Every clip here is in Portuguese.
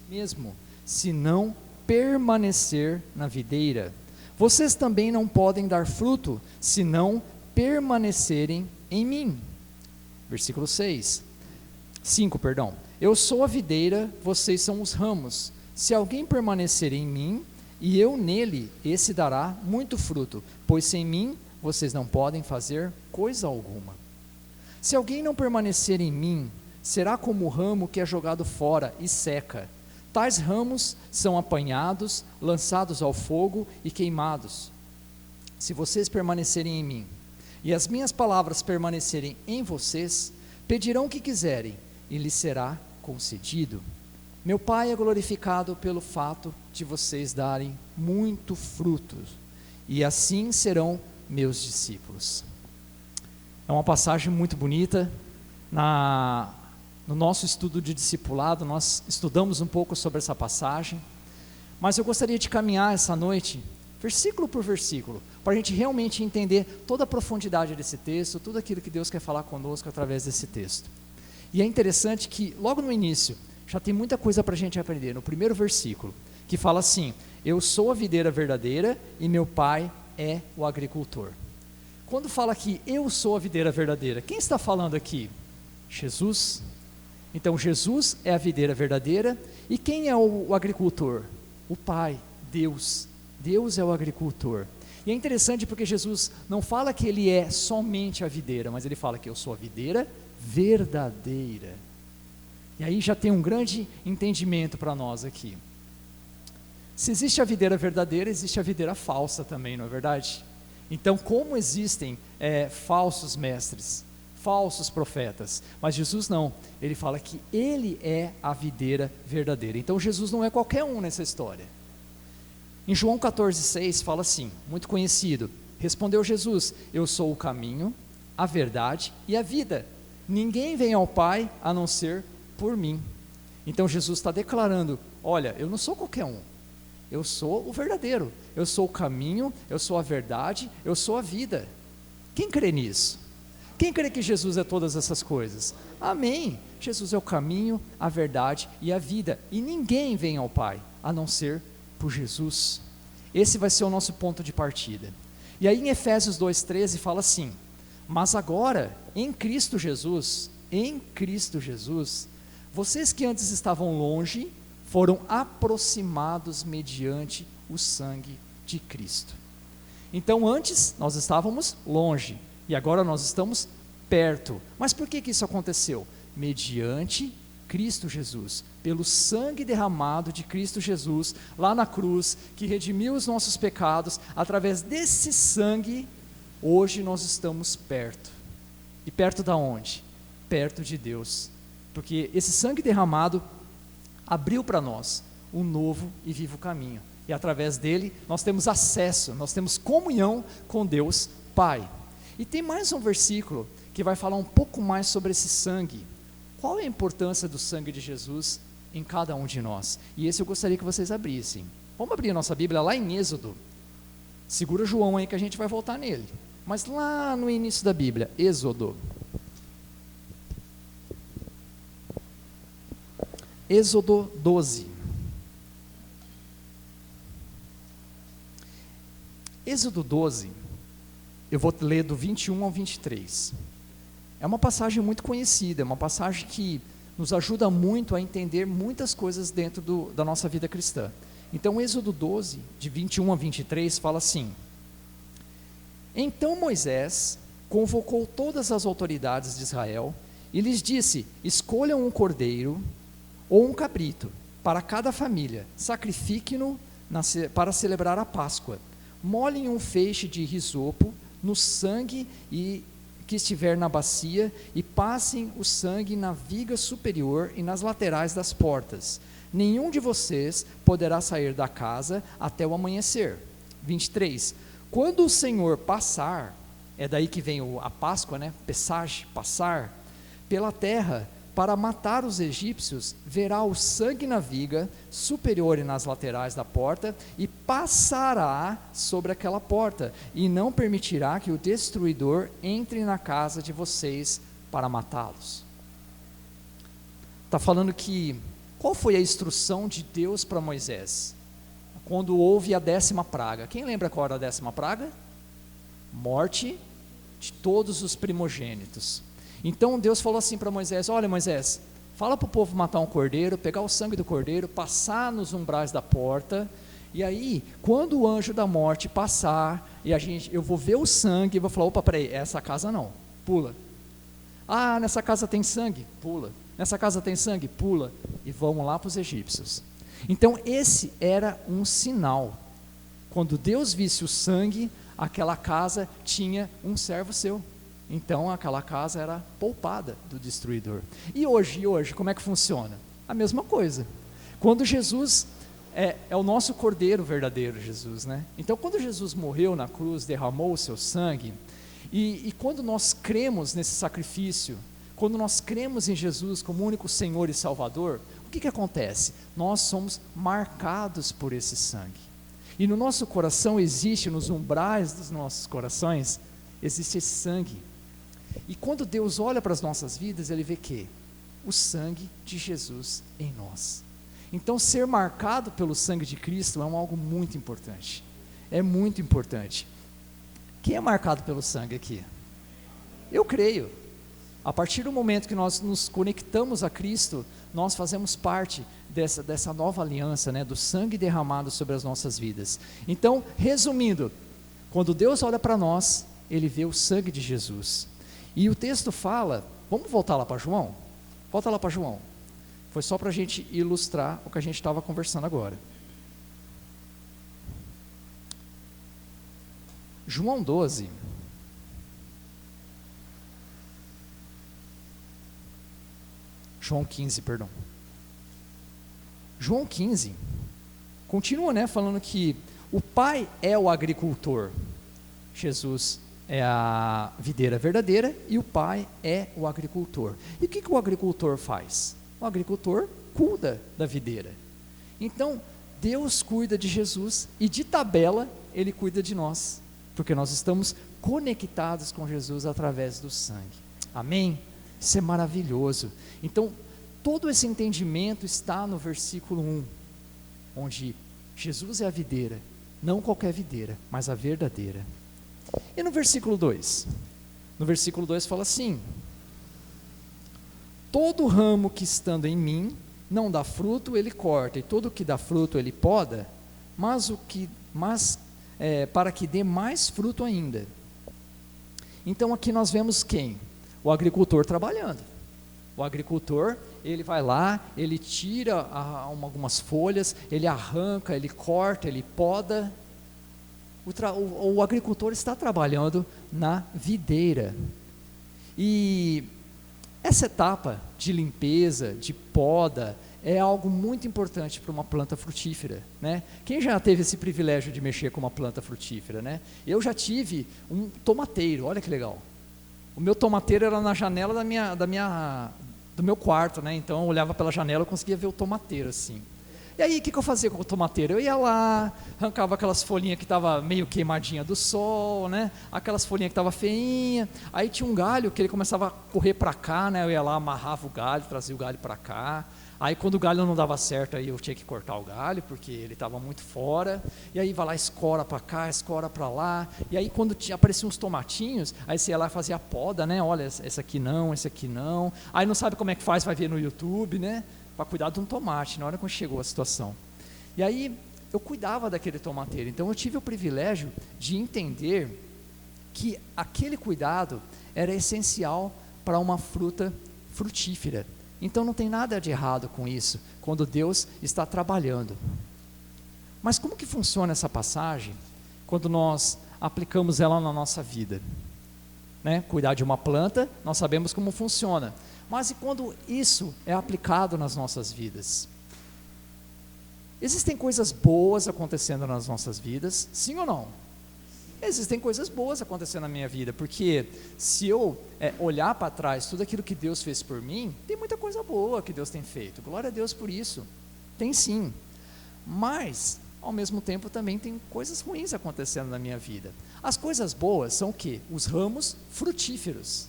mesmo, se não permanecer na videira. Vocês também não podem dar fruto, se não permanecerem em mim. Versículo 5, perdão. Eu sou a videira, vocês são os ramos. Se alguém permanecer em mim, e eu nele, esse dará muito fruto, pois sem mim, vocês não podem fazer coisa alguma. Se alguém não permanecer em mim, será como o ramo que é jogado fora e seca. Tais ramos são apanhados, lançados ao fogo e queimados. Se vocês permanecerem em mim, e as minhas palavras permanecerem em vocês, pedirão o que quiserem, e lhes será concedido. Meu Pai é glorificado pelo fato de vocês darem muito fruto, e assim serão meus discípulos. É uma passagem muito bonita. No nosso estudo de discipulado, nós estudamos um pouco sobre essa passagem, mas eu gostaria de caminhar essa noite, versículo por versículo, para a gente realmente entender toda a profundidade desse texto, tudo aquilo que Deus quer falar conosco através desse texto. E é interessante que, logo no início, já tem muita coisa para a gente aprender, no primeiro versículo, que fala assim: eu sou a videira verdadeira e meu pai é o agricultor. Quando fala que eu sou a videira verdadeira, quem está falando aqui? Jesus. Então Jesus é a videira verdadeira, e quem é o agricultor? O Pai, Deus. Deus é o agricultor. E é interessante porque Jesus não fala que ele é somente a videira, mas ele fala que eu sou a videira verdadeira. E aí já tem um grande entendimento para nós aqui. Se existe a videira verdadeira, existe a videira falsa também, não é verdade? Então, como existem falsos mestres, falsos profetas, mas Jesus não, ele fala que ele é a videira verdadeira. Então Jesus não é qualquer um nessa história. Em João 14,6 fala assim, muito conhecido: respondeu Jesus, eu sou o caminho, a verdade e a vida, ninguém vem ao Pai a não ser por mim. Então Jesus está declarando: olha, eu não sou qualquer um, eu sou o verdadeiro, eu sou o caminho, eu sou a verdade, eu sou a vida. Quem crê nisso? Quem crê que Jesus é todas essas coisas? Amém. Jesus é o caminho, a verdade e a vida, e ninguém vem ao Pai a não ser por Jesus. Esse vai ser o nosso ponto de partida. E aí em Efésios 2,13 fala assim: mas agora em Cristo Jesus, vocês que antes estavam longe, foram aproximados mediante o sangue de Cristo. Então antes nós estávamos longe, e agora nós estamos perto. Mas por que isso aconteceu? Mediante Cristo Jesus, pelo sangue derramado de Cristo Jesus, lá na cruz, que redimiu os nossos pecados. Através desse sangue, hoje nós estamos perto. E perto da onde? Perto de Deus, porque esse sangue derramado abriu para nós um novo e vivo caminho, e através dele nós temos acesso, nós temos comunhão com Deus Pai. E tem mais um versículo que vai falar um pouco mais sobre esse sangue. Qual é a importância do sangue de Jesus em cada um de nós? E esse eu gostaria que vocês abrissem. Vamos abrir a nossa Bíblia lá em Êxodo. Segura João aí que a gente vai voltar nele. Mas lá no início da Bíblia, Êxodo. Êxodo 12. Êxodo 12, eu vou ler do 21 ao 23. É uma passagem muito conhecida, é uma passagem que nos ajuda muito a entender muitas coisas dentro da nossa vida cristã. Então Êxodo 12, de 21 a 23, fala assim: então Moisés convocou todas as autoridades de Israel e lhes disse: escolham um cordeiro ou um cabrito para cada família, sacrifiquem-no para celebrar a Páscoa, molhem um feixe de hisopo no sangue que estiver na bacia, e passem o sangue na viga superior e nas laterais das portas. Nenhum de vocês poderá sair da casa até o amanhecer. 23. Quando o Senhor passar, é daí que vem a Páscoa, né? Passage, passar, pela terra, para matar os egípcios, verá o sangue na viga superior e nas laterais da porta, e passará sobre aquela porta, e não permitirá que o destruidor entre na casa de vocês para matá-los. Está falando que Qual foi a instrução de Deus para Moisés? Quando houve a 10ª praga. Quem lembra qual era a 10ª praga? Morte de todos os primogênitos. Então Deus falou assim para Moisés: olha, Moisés, fala para o povo matar um cordeiro, pegar o sangue do cordeiro, passar nos umbrais da porta, e aí, quando o anjo da morte passar, e eu vou ver o sangue, e vou falar: opa, peraí, essa casa não, pula. Ah, nessa casa tem sangue, pula. Nessa casa tem sangue, pula. E vamos lá para os egípcios. Então esse era um sinal. Quando Deus visse o sangue, aquela casa tinha um servo seu. Então aquela casa era poupada do destruidor. E hoje, como é que funciona? A mesma coisa. Quando Jesus é o nosso cordeiro verdadeiro, Jesus, né? Então quando Jesus morreu na cruz, derramou o seu sangue, e quando nós cremos nesse sacrifício, quando nós cremos em Jesus como único Senhor e Salvador, o que acontece? Nós somos marcados por esse sangue. E no nosso coração existe, nos umbrais dos nossos corações, existe esse sangue. E quando Deus olha para as nossas vidas, Ele vê que? O sangue de Jesus em nós. Então ser marcado pelo sangue de Cristo é algo muito importante. É muito importante. Quem é marcado pelo sangue aqui? Eu creio. A partir do momento que nós nos conectamos a Cristo, nós fazemos parte dessa nova aliança, né, do sangue derramado sobre as nossas vidas. Então, resumindo, quando Deus olha para nós, Ele vê o sangue de Jesus. E o texto fala, vamos voltar lá para João? Volta lá para João. Foi só para a gente ilustrar o que a gente estava conversando agora. João 12. João 15, perdão. João 15 continua, né, falando que o Pai é o agricultor, Jesus é a videira verdadeira e o Pai é o agricultor. E o que o agricultor faz? O agricultor cuida da videira. Então, Deus cuida de Jesus e de tabela Ele cuida de nós, porque nós estamos conectados com Jesus através do sangue. Amém? Isso é maravilhoso. Então, todo esse entendimento está no versículo 1, onde Jesus é a videira, não qualquer videira, mas a verdadeira. E no versículo 2? No versículo 2 fala assim: todo ramo que estando em mim não dá fruto, ele corta, e todo que dá fruto ele poda, para que dê mais fruto ainda. Então aqui nós vemos quem? O agricultor trabalhando. O agricultor, ele vai lá, ele tira algumas folhas, ele arranca, ele corta, ele poda. O agricultor está trabalhando na videira. E essa etapa de limpeza, de poda, é algo muito importante para uma planta frutífera, né? Quem já teve esse privilégio de mexer com uma planta frutífera, né? Eu já tive um tomateiro, olha que legal. O meu tomateiro era na janela do meu quarto, né? Então eu olhava pela janela e conseguia ver o tomateiro assim. E aí o que eu fazia com o tomateiro? Eu ia lá, arrancava aquelas folhinhas que estavam meio queimadinha do sol, né? Aquelas folhinhas que estavam feinhas. Aí tinha um galho que ele começava a correr para cá, né? Eu ia lá, amarrava o galho, trazia o galho para cá. Aí quando o galho não dava certo, aí eu tinha que cortar o galho, porque ele estava muito fora. E aí vai lá, escora para cá, escora para lá. E aí quando apareciam uns tomatinhos, aí você ia lá e fazia a poda, né? Olha, esse aqui não, esse aqui não. Aí não sabe como é que faz, vai ver no YouTube, né? Para cuidar de um tomate, na hora que chegou a situação. E aí eu cuidava daquele tomateiro. Então eu tive o privilégio de entender que aquele cuidado era essencial para uma fruta frutífera. Então não tem nada de errado com isso, quando Deus está trabalhando. Mas como que funciona essa passagem, quando nós aplicamos ela na nossa vida? Né? Cuidar de uma planta, nós sabemos como funciona. Mas e quando isso é aplicado nas nossas vidas? Existem coisas boas acontecendo nas nossas vidas, sim ou não? Existem coisas boas acontecendo na minha vida, porque se eu olhar para trás tudo aquilo que Deus fez por mim, tem muita coisa boa que Deus tem feito, glória a Deus por isso, tem sim, mas ao mesmo tempo também tem coisas ruins acontecendo na minha vida. As coisas boas são o quê? Os ramos frutíferos,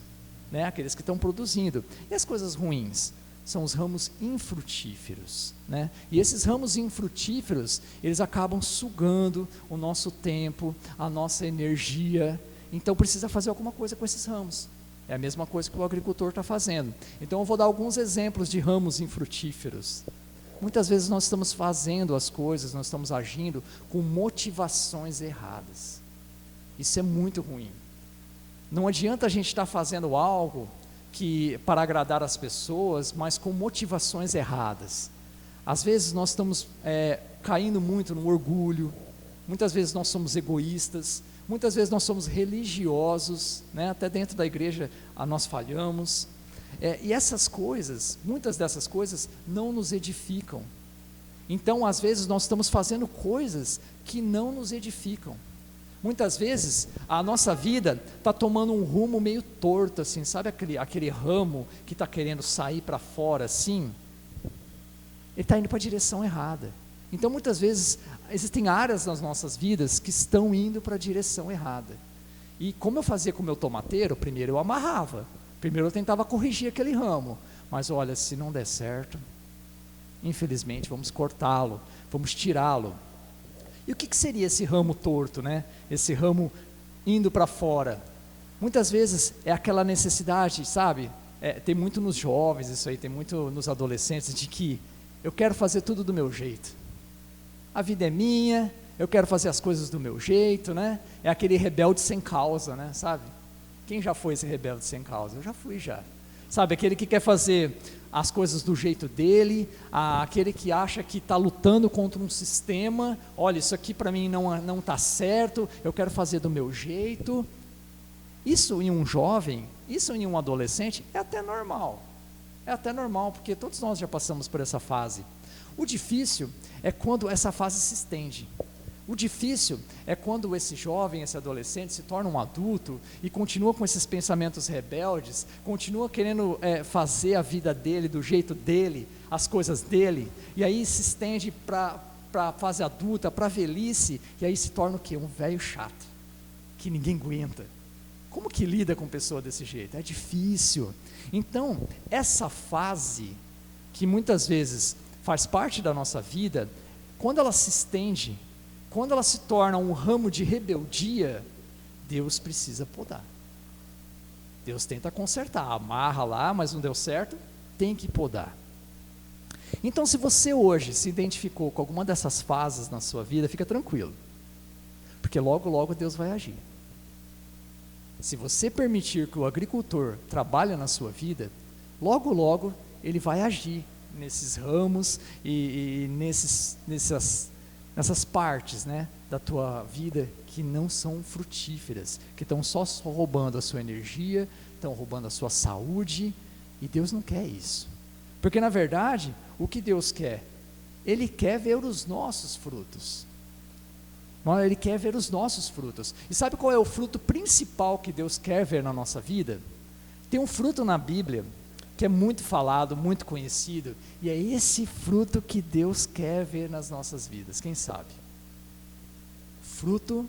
né? Aqueles que estão produzindo. E as coisas ruins? são os ramos infrutíferos, né? E esses ramos infrutíferos, eles acabam sugando o nosso tempo, a nossa energia. Então precisa fazer alguma coisa com esses ramos. É a mesma coisa que o agricultor está fazendo. Então eu vou dar alguns exemplos de ramos infrutíferos. Muitas vezes nós estamos fazendo as coisas, nós estamos agindo com motivações erradas. Isso é muito ruim. Não adianta a gente estar fazendo algo para agradar as pessoas, mas com motivações erradas. Às vezes nós estamos caindo muito no orgulho, muitas vezes nós somos egoístas, muitas vezes nós somos religiosos, né? Até dentro da igreja nós falhamos, e essas coisas, muitas dessas coisas não nos edificam. Então às vezes nós estamos fazendo coisas que não nos edificam. Muitas vezes a nossa vida está tomando um rumo meio torto, assim, sabe aquele ramo que está querendo sair para fora, assim? Ele está indo para a direção errada. Então muitas vezes existem áreas nas nossas vidas que estão indo para a direção errada. E como eu fazia com o meu tomateiro, primeiro eu amarrava, primeiro eu tentava corrigir aquele ramo, mas olha, se não der certo, infelizmente vamos cortá-lo, vamos tirá-lo. E o que seria esse ramo torto, né? Esse ramo indo para fora? Muitas vezes é aquela necessidade, sabe? Tem muito nos jovens isso aí, tem muito nos adolescentes, de que eu quero fazer tudo do meu jeito. A vida é minha, eu quero fazer as coisas do meu jeito, né? É aquele rebelde sem causa, né? Sabe? Quem já foi esse rebelde sem causa? Eu já fui já. Sabe, aquele que quer fazer as coisas do jeito dele, aquele que acha que está lutando contra um sistema, olha, isso aqui para mim não está certo, eu quero fazer do meu jeito. Isso em um jovem, isso em um adolescente, é até normal, porque todos nós já passamos por essa fase. O difícil é quando essa fase se estende. O difícil é quando esse jovem, esse adolescente se torna um adulto e continua com esses pensamentos rebeldes, continua querendo fazer a vida dele, do jeito dele, as coisas dele, e aí se estende para a fase adulta, para a velhice, e aí se torna o quê? Um velho chato, que ninguém aguenta. Como que lida com pessoa desse jeito? É difícil. Então, essa fase, que muitas vezes faz parte da nossa vida, quando ela se estende, quando ela se torna um ramo de rebeldia, Deus precisa podar. Deus tenta consertar, amarra lá, mas não deu certo, tem que podar. Então, se você hoje se identificou com alguma dessas fases na sua vida, fica tranquilo, porque logo, logo Deus vai agir. Se você permitir que o agricultor trabalhe na sua vida, logo, logo ele vai agir nesses ramos e nessas partes, né, da tua vida que não são frutíferas, que estão só roubando a sua energia, estão roubando a sua saúde, e Deus não quer isso, porque na verdade, o que Deus quer? Ele quer ver os nossos frutos, Ele quer ver os nossos frutos. E sabe qual é o fruto principal que Deus quer ver na nossa vida? Tem um fruto na Bíblia, que é muito falado, muito conhecido, e é esse fruto que Deus quer ver nas nossas vidas, quem sabe? Fruto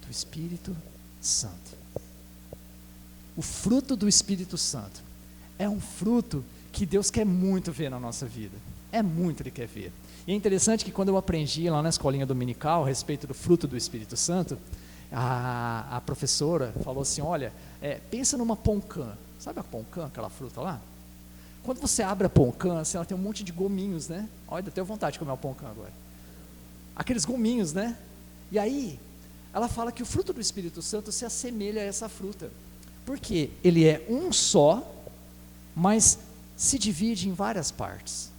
do Espírito Santo. O fruto do Espírito Santo é um fruto que Deus quer muito ver na nossa vida, Ele quer ver. E é interessante que quando eu aprendi lá na escolinha dominical a respeito do fruto do Espírito Santo, a professora falou assim, olha, pensa numa poncã, sabe a poncã, aquela fruta lá? Quando você abre a poncã, assim, ela tem um monte de gominhos, né? Olha, eu tenho vontade de comer uma poncã agora. Aqueles gominhos, né? E aí, ela fala que o fruto do Espírito Santo se assemelha a essa fruta. Porque ele é um só, mas se divide em várias partes.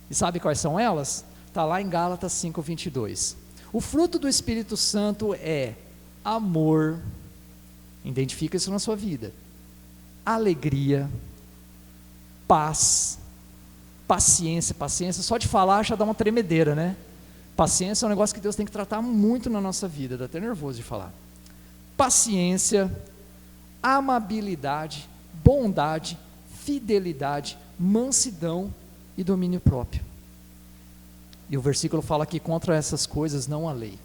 E sabe quais são elas? Está lá em Gálatas 5:22. O fruto do Espírito Santo é amor, identifica isso na sua vida, alegria, paz, paciência, só de falar já dá uma tremedeira, né? Paciência é um negócio que Deus tem que tratar muito na nossa vida, dá até nervoso de falar. Paciência, amabilidade, bondade, fidelidade, mansidão e domínio próprio. E o versículo fala que contra essas coisas não há lei.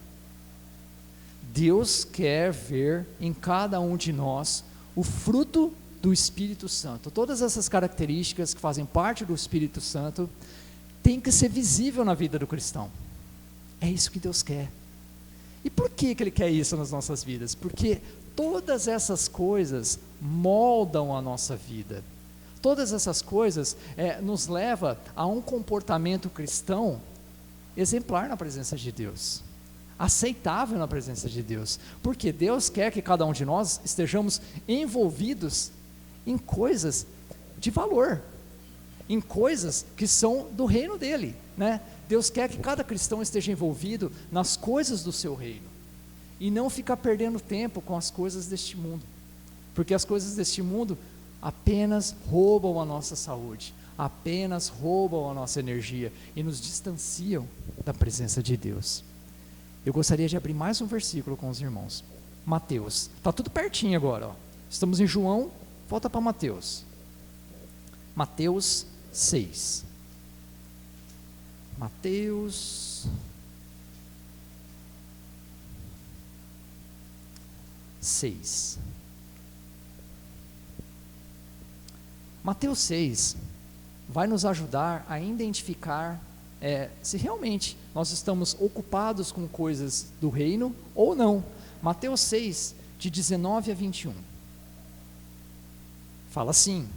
Deus quer ver em cada um de nós o fruto do Espírito Santo. Todas essas características que fazem parte do Espírito Santo têm que ser visível na vida do cristão. É isso que Deus quer. E por que Ele quer isso nas nossas vidas? Porque todas essas coisas moldam a nossa vida. Todas essas coisas nos levam a um comportamento cristão exemplar na presença de Deus, aceitável na presença de Deus, porque Deus quer que cada um de nós estejamos envolvidos em coisas de valor, em coisas que são do reino dele, né? Deus quer que cada cristão esteja envolvido nas coisas do seu reino, e não ficar perdendo tempo com as coisas deste mundo, porque as coisas deste mundo apenas roubam a nossa saúde, apenas roubam a nossa energia, e nos distanciam da presença de Deus. Eu gostaria de abrir mais um versículo com os irmãos. Mateus, está tudo pertinho agora, ó. Estamos em João, volta para Mateus. Mateus 6. Mateus 6. Mateus 6 vai nos ajudar a identificar se realmente nós estamos ocupados com coisas do reino ou não. Mateus 6, de 19 a 21. Fala assim: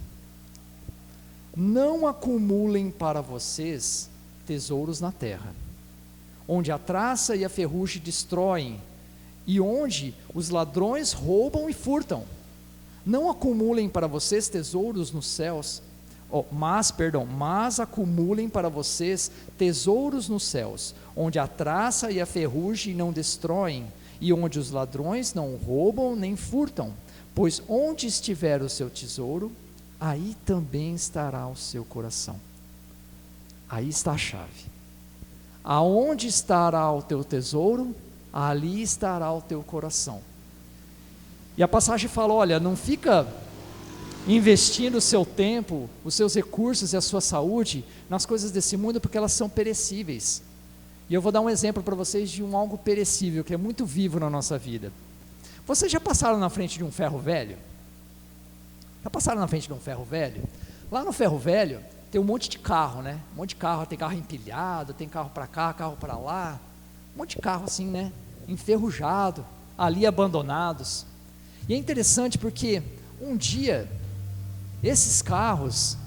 não acumulem para vocês tesouros na terra, onde a traça e a ferrugem destroem, e onde os ladrões roubam e furtam. Não acumulem para vocês tesouros nos céus, mas acumulem para vocês tesouros nos céus, onde a traça e a ferrugem não destroem, e onde os ladrões não roubam nem furtam, pois onde estiver o seu tesouro, aí também estará o seu coração. Aí está a chave. Aonde estará o teu tesouro, ali estará o teu coração. E a passagem fala, olha, não fica investindo o seu tempo, os seus recursos e a sua saúde nas coisas desse mundo, porque elas são perecíveis. E eu vou dar um exemplo para vocês de algo perecível, que é muito vivo na nossa vida. Vocês já passaram na frente de um ferro velho? Já passaram na frente de um ferro velho? Lá no ferro velho tem um monte de carro, né? Um monte de carro, tem carro empilhado, tem carro para cá, carro para lá, um monte de carro assim, né? Enferrujado, ali abandonados. E é interessante porque um dia esses carros,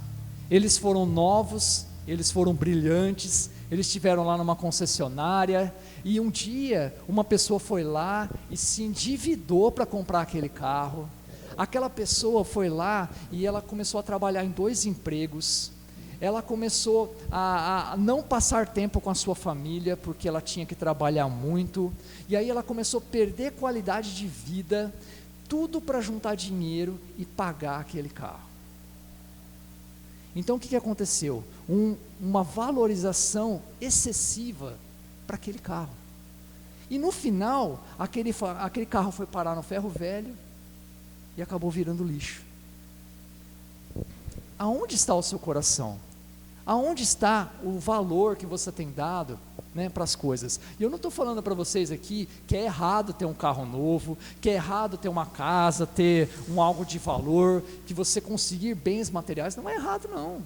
eles foram novos, eles foram brilhantes, eles estiveram lá numa concessionária, e um dia uma pessoa foi lá e se endividou para comprar aquele carro. Aquela pessoa foi lá e ela começou a trabalhar em 2 empregos, ela começou a não passar tempo com a sua família, porque ela tinha que trabalhar muito, e aí ela começou a perder qualidade de vida, tudo para juntar dinheiro e pagar aquele carro. Então o que aconteceu? Uma valorização excessiva para aquele carro. E no final, aquele carro foi parar no ferro velho e acabou virando lixo. Aonde está o seu coração? Aonde está o valor que você tem dado, né, para as coisas? E eu não estou falando para vocês aqui que é errado ter um carro novo, que é errado ter uma casa, ter algo de valor, que você conseguir bens materiais. Não é errado, não.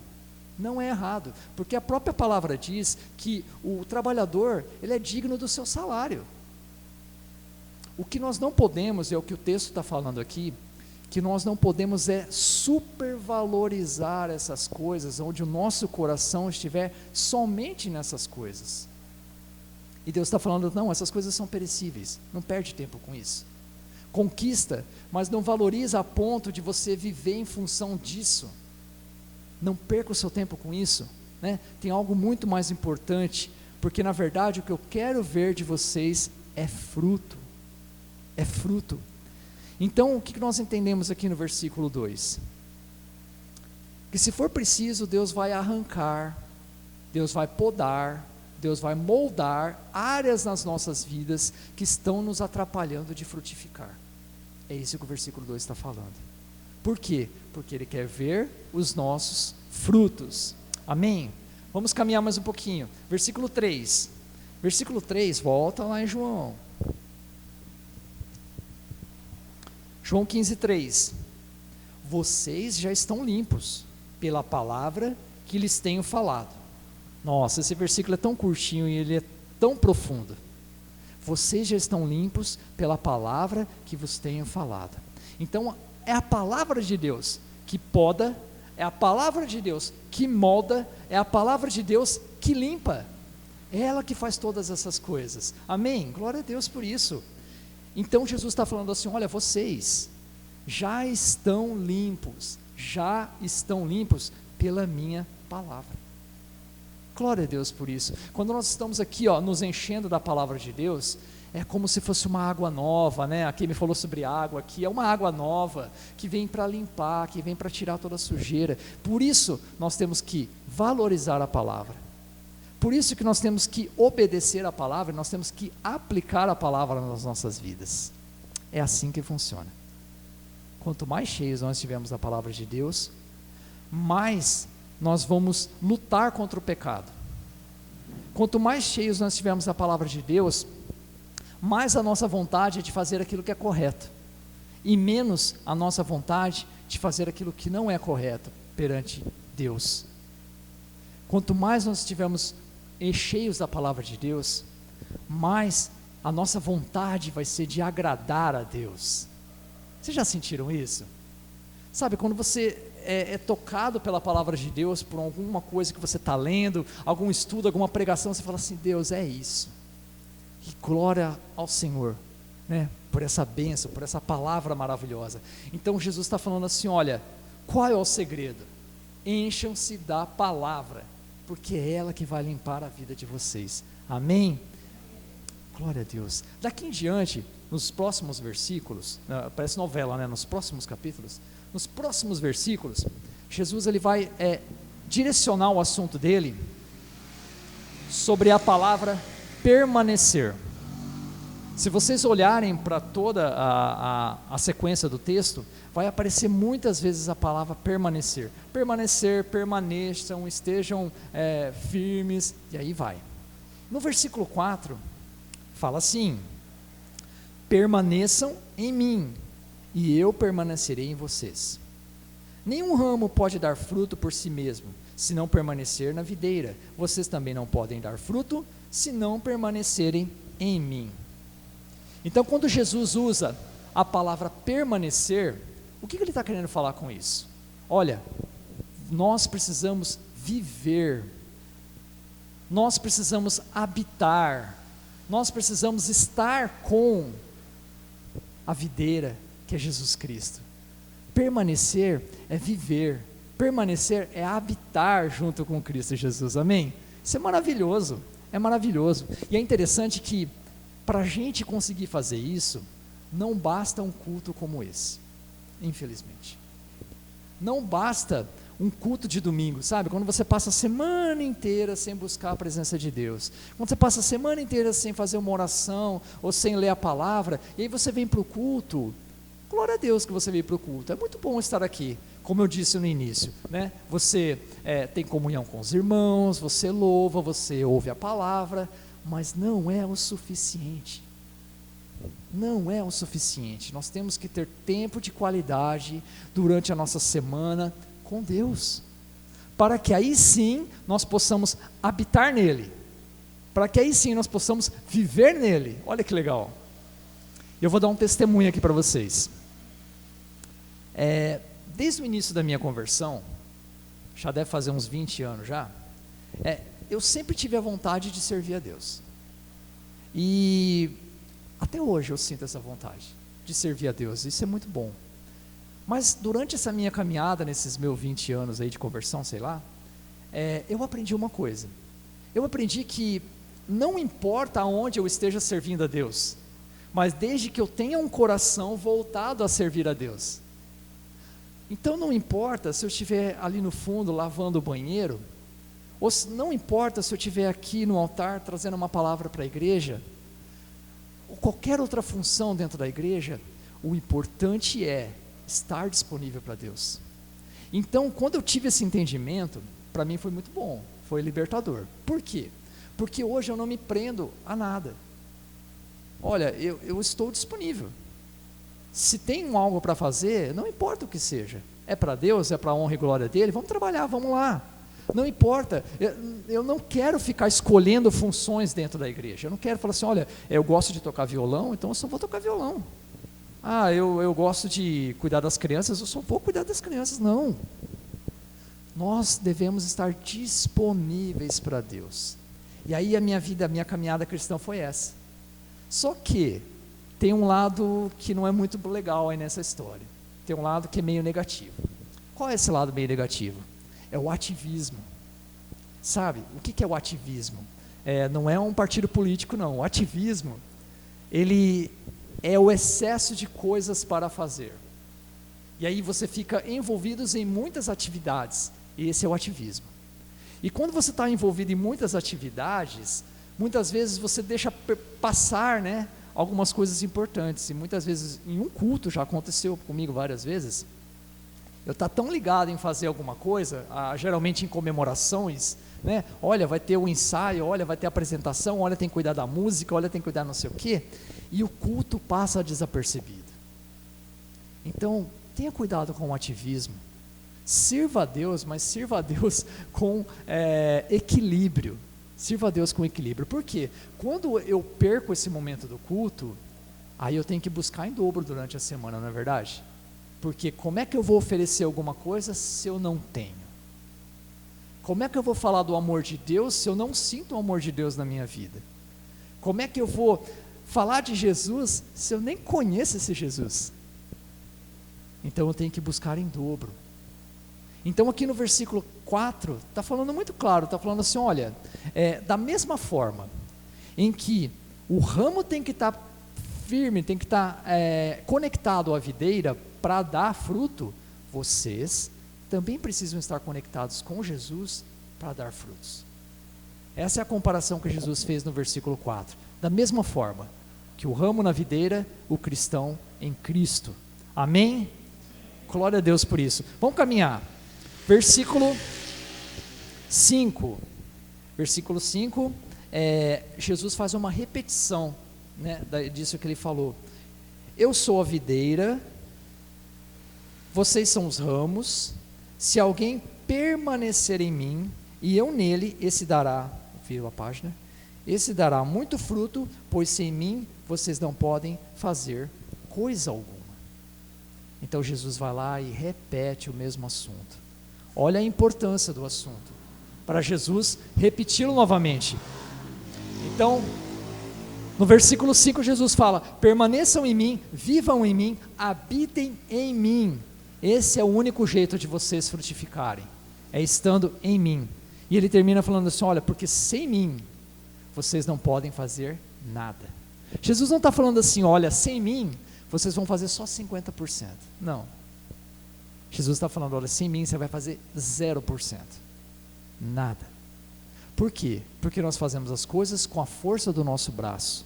Não é errado, porque a própria palavra diz que o trabalhador, ele é digno do seu salário. O que nós não podemos, é o que o texto está falando aqui, que nós não podemos supervalorizar essas coisas, onde o nosso coração estiver somente nessas coisas. E Deus está falando, não, essas coisas são perecíveis, não perde tempo com isso. Conquista, mas não valoriza a ponto de você viver em função disso. Não perca o seu tempo com isso, né? Tem algo muito mais importante, porque na verdade o que eu quero ver de vocês é fruto. É fruto. Então, o que nós entendemos aqui no versículo 2? Que se for preciso, Deus vai arrancar, Deus vai podar, Deus vai moldar áreas nas nossas vidas que estão nos atrapalhando de frutificar. É isso que o versículo 2 está falando. Por quê? Porque Ele quer ver os nossos frutos. Amém? Vamos caminhar mais um pouquinho. Versículo 3. Versículo 3, volta lá em João. João 15:3. vocês já estão limpos pela palavra que lhes tenho falado. Nossa, esse versículo é tão curtinho e ele é tão profundo. Vocês já estão limpos pela palavra que vos tenho falado. Então, é a palavra de Deus que poda, é a palavra de Deus que molda, é a palavra de Deus que limpa. É ela que faz todas essas coisas. Amém? Glória a Deus por isso. Então, Jesus está falando assim, olha, vocês já estão limpos pela minha palavra. Glória a Deus por isso. Quando nós estamos aqui, nos enchendo da palavra de Deus, é como se fosse uma água nova, né? Aqui me falou sobre água aqui, é uma água nova, que vem para limpar, que vem para tirar toda a sujeira. Por isso, nós temos que valorizar a palavra. Por isso que nós temos que obedecer a palavra, nós temos que aplicar a palavra nas nossas vidas. É assim que funciona. Quanto mais cheios nós estivermos da palavra de Deus, mais nós vamos lutar contra o pecado. Quanto mais cheios nós estivermos da palavra de Deus, mais a nossa vontade é de fazer aquilo que é correto, e menos a nossa vontade de fazer aquilo que não é correto perante Deus. Quanto mais nós estivermos cheios da palavra de Deus, mais a nossa vontade vai ser de agradar a Deus. Vocês já sentiram isso? Sabe, quando você é tocado pela palavra de Deus, por alguma coisa que você está lendo, algum estudo, alguma pregação, você fala assim, Deus, é isso. E glória ao Senhor, né, por essa bênção, por essa palavra maravilhosa. Então Jesus está falando assim, olha, qual é o segredo? Encham-se da palavra, porque é ela que vai limpar a vida de vocês. Amém? Glória a Deus. Daqui em diante, nos próximos versículos, parece novela, né? Nos próximos capítulos, nos próximos versículos, Jesus ele vai direcionar o assunto dele sobre a palavra permanecer. Se vocês olharem para toda a sequência do texto, vai aparecer muitas vezes a palavra permanecer. Permanecer, permaneçam, estejam firmes, e aí vai. No versículo 4, fala assim, permaneçam em mim, e eu permanecerei em vocês. Nenhum ramo pode dar fruto por si mesmo, se não permanecer na videira. Vocês também não podem dar fruto, se não permanecerem em mim. Então, quando Jesus usa a palavra permanecer, o que ele está querendo falar com isso? Olha, nós precisamos viver, nós precisamos habitar, nós precisamos estar com a videira que é Jesus Cristo. Permanecer é viver, permanecer é habitar junto com Cristo Jesus, amém? Isso é maravilhoso, e é interessante que para a gente conseguir fazer isso, não basta um culto como esse, infelizmente. Não basta um culto de domingo, sabe? Quando você passa a semana inteira sem buscar a presença de Deus, quando você passa a semana inteira sem fazer uma oração, ou sem ler a palavra, e aí você vem para o culto, glória a Deus que você veio para o culto, é muito bom estar aqui, como eu disse no início, né? Você tem comunhão com os irmãos, você louva, você ouve a palavra, mas não é o suficiente. Não é o suficiente. Nós temos que ter tempo de qualidade durante a nossa semana com Deus, para que aí sim nós possamos habitar nele, para que aí sim nós possamos viver nele. Olha que legal. Eu vou dar um testemunho aqui para vocês. Desde o início da minha conversão, já deve fazer uns 20 anos já, eu sempre tive a vontade de servir a Deus, e até hoje eu sinto essa vontade de servir a Deus, isso é muito bom. Mas durante essa minha caminhada, nesses meus 20 anos aí de conversão, sei lá, eu aprendi uma coisa. Eu aprendi que não importa aonde eu esteja servindo a Deus, mas desde que eu tenha um coração voltado a servir a Deus. Então não importa se eu estiver ali no fundo lavando o banheiro, ou não importa se eu estiver aqui no altar trazendo uma palavra para a igreja, ou qualquer outra função dentro da igreja, o importante é estar disponível para Deus. Então, quando eu tive esse entendimento, para mim foi muito bom, foi libertador. Por quê? Porque hoje eu não me prendo a nada. Olha, eu estou disponível. Se tem algo para fazer, não importa o que seja, É para Deus? É para a honra e glória dele? Vamos trabalhar, vamos lá. Não importa, eu não quero ficar escolhendo funções dentro da igreja. Eu não quero falar assim, olha, eu gosto de tocar violão, então eu só vou tocar violão. Ah, eu gosto de cuidar das crianças, eu só vou cuidar das crianças. Não. Nós devemos estar disponíveis para Deus. E aí a minha caminhada cristã foi essa. Só que tem um lado que não é muito legal aí nessa história. Tem um lado que é meio negativo. Qual é esse lado meio negativo? É o ativismo. Sabe, o que é o ativismo? Não é um partido político, não. O ativismo, ele é o excesso de coisas para fazer. E aí você fica envolvido em muitas atividades. Esse é o ativismo. E quando você está envolvido em muitas atividades, muitas vezes você deixa passar, né, algumas coisas importantes. E muitas vezes, em um culto, já aconteceu comigo várias vezes, eu estou tão ligado em fazer alguma coisa, geralmente em comemorações, né? Olha, vai ter o ensaio, olha, vai ter a apresentação, olha, tem que cuidar da música, olha, tem que cuidar não sei o quê, e o culto passa desapercebido. Então, tenha cuidado com o ativismo. Sirva a Deus, mas sirva a Deus com equilíbrio. Sirva a Deus com equilíbrio. Por quê? Quando eu perco esse momento do culto, aí eu tenho que buscar em dobro durante a semana, não é verdade? Porque como é que eu vou oferecer alguma coisa se eu não tenho? Como é que eu vou falar do amor de Deus se eu não sinto o amor de Deus na minha vida? Como é que eu vou falar de Jesus se eu nem conheço esse Jesus? Então eu tenho que buscar em dobro. Então aqui no versículo 4, está falando muito claro, está falando assim, olha, da mesma forma em que o ramo tem que estar firme, tem que estar conectado à videira para dar fruto, vocês também precisam estar conectados com Jesus para dar frutos. Essa é a comparação que Jesus fez no versículo 4. Da mesma forma que o ramo na videira, o cristão em Cristo. Amém? Glória a Deus por isso. Vamos caminhar. Versículo 5. Versículo 5, Jesus faz uma repetição, né, disso que ele falou. Eu sou a videira, vocês são os ramos. Se alguém permanecer em mim e eu nele, esse dará, viram a página? Esse dará muito fruto, pois sem mim vocês não podem fazer coisa alguma. Então Jesus vai lá e repete o mesmo assunto. Olha a importância do assunto, para Jesus repeti-lo novamente. Então, no versículo 5 Jesus fala, permaneçam em mim, vivam em mim, habitem em mim. Esse é o único jeito de vocês frutificarem, é estando em mim. E ele termina falando assim, olha, porque sem mim, vocês não podem fazer nada. Jesus não está falando assim, olha, sem mim, vocês vão fazer só 50%. Não. Jesus está falando, olha, sem mim você vai fazer 0%. Nada. Por quê? Porque nós fazemos as coisas com a força do nosso braço.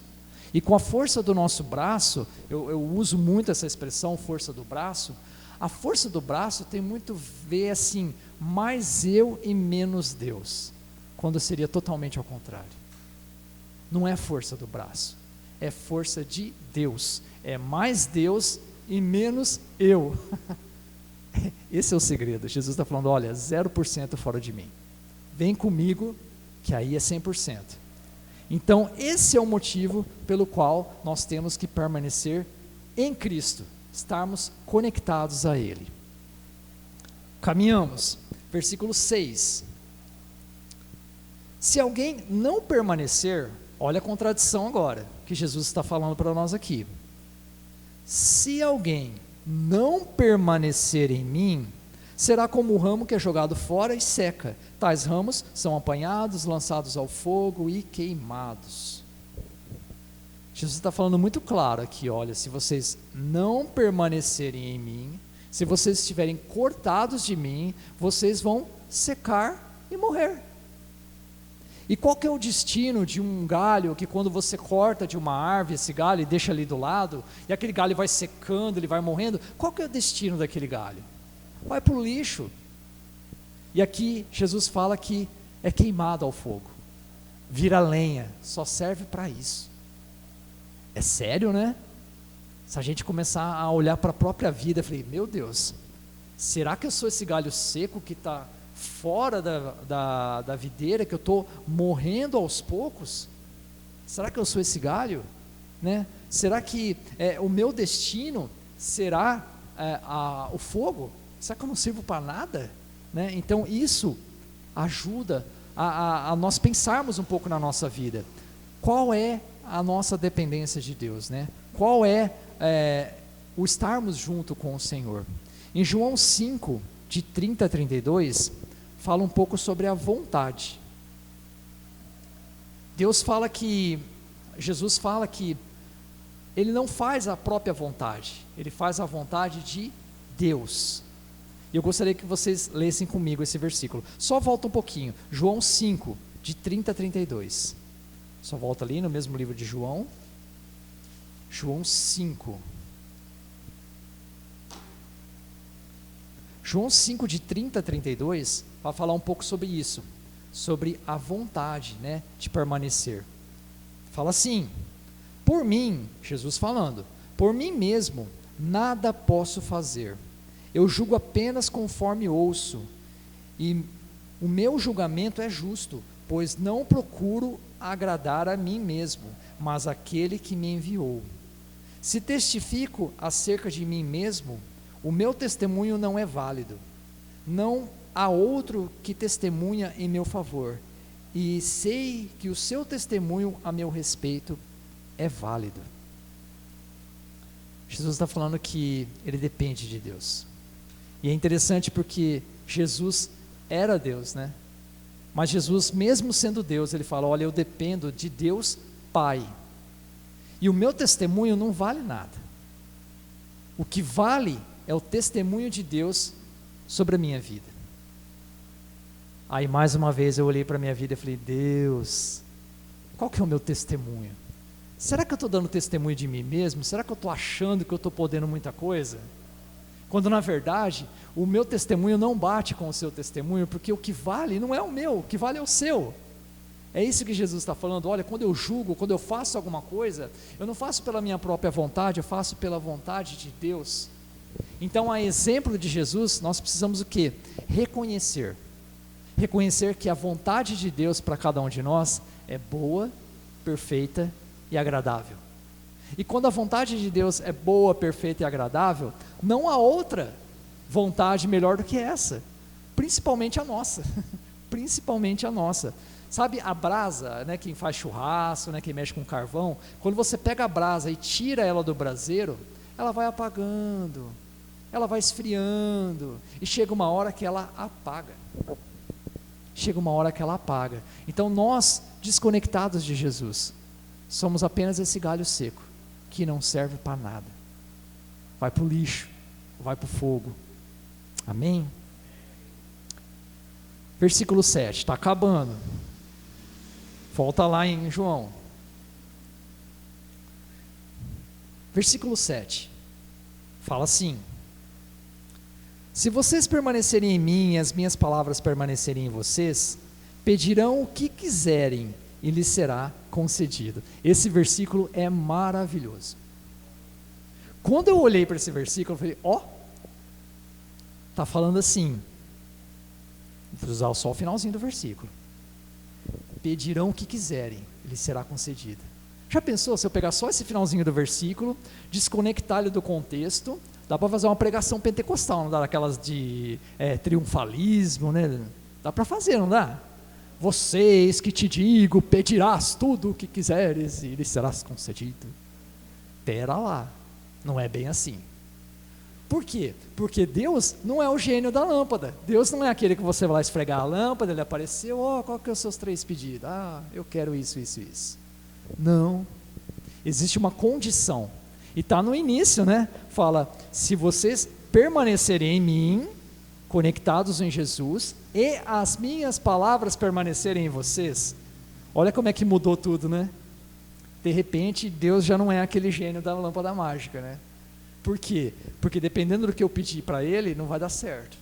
E com a força do nosso braço, eu uso muito essa expressão, força do braço. A força do braço tem muito a ver assim, mais eu e menos Deus. Quando seria totalmente ao contrário. Não é força do braço, é força de Deus. É mais Deus e menos eu. Esse é o segredo. Jesus está falando, olha, 0% fora de mim. Vem comigo, que aí é 100%. Então, esse é o motivo pelo qual nós temos que permanecer em Cristo, estarmos conectados a Ele. Caminhamos. Versículo 6. Se alguém não permanecer, olha a contradição agora, que Jesus está falando para nós aqui. Se alguém não permanecer em mim, será como o ramo que é jogado fora e seca. Tais ramos são apanhados, lançados ao fogo e queimados. Jesus está falando muito claro aqui, olha, se vocês não permanecerem em mim, se vocês estiverem cortados de mim, vocês vão secar e morrer. E qual que é o destino de um galho que quando você corta de uma árvore esse galho e deixa ali do lado, e aquele galho vai secando, ele vai morrendo, qual que é o destino daquele galho? Vai para o lixo. E aqui Jesus fala que é queimado ao fogo, vira lenha, só serve para isso. É sério, né? Se a gente começar a olhar para a própria vida, eu falei, meu Deus, Será que eu sou esse galho seco que está fora da videira, que eu estou morrendo aos poucos? Será que eu sou esse galho? Né? Será que o meu destino será o fogo? Será que eu não sirvo para nada? Né? Então isso ajuda a nós pensarmos um pouco na nossa vida. Qual é a nossa dependência de Deus? Né? Qual é o estarmos junto com o Senhor? Em João 5, de 30 a 32, fala um pouco sobre a vontade. Jesus fala que Ele não faz a própria vontade, Ele faz a vontade de Deus. E eu gostaria que vocês lessem comigo esse versículo. Só volta um pouquinho, João 5, de 30 a 32. Só volta ali no mesmo livro de João. João 5. João 5, de 30 a 32, vai falar um pouco sobre isso, sobre a vontade, né, de permanecer. Fala assim: por mim, Jesus falando, por mim mesmo, nada posso fazer. Eu julgo apenas conforme ouço, e o meu julgamento é justo, pois não procuro agradar a mim mesmo, mas aquele que me enviou. Se testifico acerca de mim mesmo, o meu testemunho não é válido. Não há outro que testemunha em meu favor, e sei que o seu testemunho a meu respeito é válido. Jesus está falando que ele depende de Deus. E é interessante porque Jesus era Deus, né? Mas Jesus, mesmo sendo Deus, ele fala: olha, eu dependo de Deus Pai, e o meu testemunho não vale nada. O que vale é o testemunho de Deus sobre a minha vida. Aí mais uma vez eu olhei para a minha vida e falei: Deus, qual que é o meu testemunho? Será que eu estou dando testemunho de mim mesmo? Será que eu estou achando que eu estou podendo muita coisa? Quando na verdade o meu testemunho não bate com o seu testemunho, porque o que vale não é o meu, o que vale é o seu. É isso que Jesus está falando. Olha, quando eu julgo, quando eu faço alguma coisa, eu não faço pela minha própria vontade, eu faço pela vontade de Deus. Então, a exemplo de Jesus, nós precisamos o quê? Reconhecer que a vontade de Deus para cada um de nós é boa, perfeita e agradável. E quando a vontade de Deus é boa, perfeita e agradável, não há outra vontade melhor do que essa, principalmente a nossa, principalmente a nossa. Sabe a brasa, né, quem faz churrasco, né, quem mexe com carvão, quando você pega a brasa e tira ela do braseiro, ela vai apagando, ela vai esfriando, e chega uma hora que ela apaga. Então nós, desconectados de Jesus, somos apenas esse galho seco, que não serve para nada, vai para o lixo, vai para o fogo. Amém? Versículo 7, está acabando. Volta lá em João. Versículo 7, fala assim: se vocês permanecerem em mim e as minhas palavras permanecerem em vocês, pedirão o que quiserem e lhes será concedido. Esse versículo é maravilhoso. Quando eu olhei para esse versículo, eu falei: está falando assim, vou usar só o finalzinho do versículo: pedirão o que quiserem, lhes será concedido. Já pensou se eu pegar só esse finalzinho do versículo, desconectar ele do contexto? Dá para fazer uma pregação pentecostal, não dá? Aquelas de triunfalismo, né? Dá para fazer, não dá? Vocês que te digo, pedirás tudo o que quiseres e lhes serás concedido. Pera lá, não é bem assim. Por quê? Porque Deus não é o gênio da lâmpada. Deus não é aquele que você vai lá esfregar a lâmpada, ele apareceu: qual que é os seus 3 pedidos? Eu quero isso, isso, isso. Não, existe uma condição, e está no início, né? Fala: se vocês permanecerem em mim, conectados em Jesus, e as minhas palavras permanecerem em vocês. Olha como é que mudou tudo, né? De repente Deus já não é aquele gênio da lâmpada mágica, né? Por quê? Porque dependendo do que eu pedir para Ele, não vai dar certo,